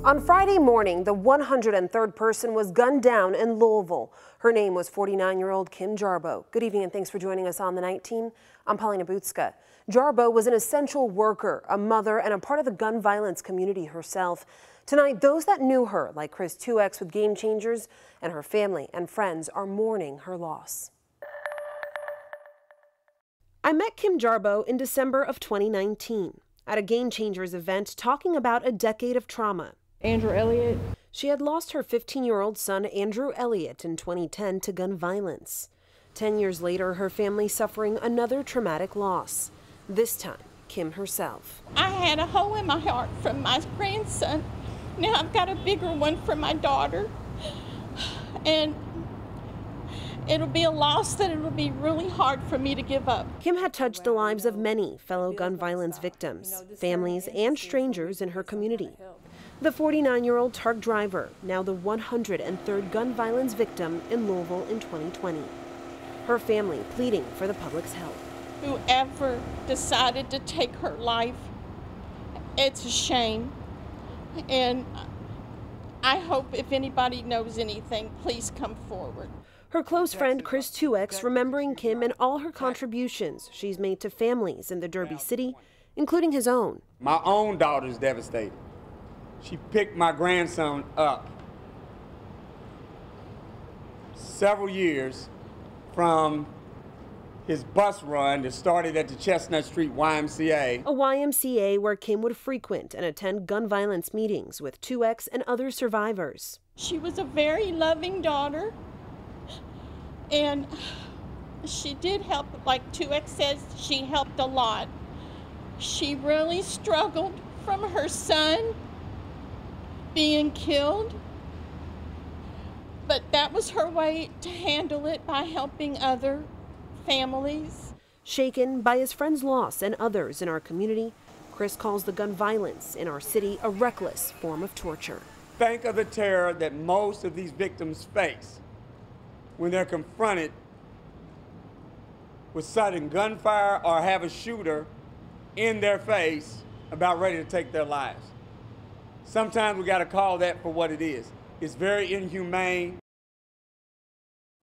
On Friday morning, the 103rd person was gunned down in Louisville. Her name was 49-year-old Kim Jarboe. Good evening and thanks for joining us on the Night Team. I'm Paulina Butska. Jarboe was an essential worker, a mother, and a part of the gun violence community herself. Tonight, those that knew her, like Chris 2X with Game Changers, and her family and friends are mourning her loss. I met Kim Jarboe in December of 2019 at a Game Changers event talking about a decade of trauma. Andrew Elliott. She had lost her 15-year-old son, Andrew Elliott, in 2010 to gun violence. 10 years later, her family suffering another traumatic loss. This time, Kim herself. I had a hole in my heart from my grandson. Now I've got a bigger one for my daughter. And it'll be a loss that it'll be really hard for me to give up. Kim had touched the lives of many fellow gun violence victims, families, and strangers in her community. The 49-year-old truck driver, now the 103rd gun violence victim in Louisville in 2020. Her family pleading for the public's help. Whoever decided to take her life, it's a shame. And I hope if anybody knows anything, please come forward. Her close friend Chris 2X remembering Kim and all her contributions she's made to families in the Derby City, including his own. My own daughter's devastated. She picked my grandson up several years from his bus run that started at the Chestnut Street YMCA. A YMCA where Kim would frequent and attend gun violence meetings with 2X and other survivors. She was a very loving daughter, and she did help, like 2X says, she helped a lot. She really struggled from her son being killed, but that was her way to handle it, by helping other families. Shaken by his friend's loss and others in our community, Chris calls the gun violence in our city a reckless form of torture. Think of the terror that most of these victims face when they're confronted with sudden gunfire or have a shooter in their face about ready to take their lives. Sometimes we got to call that for what it is. It's very inhumane.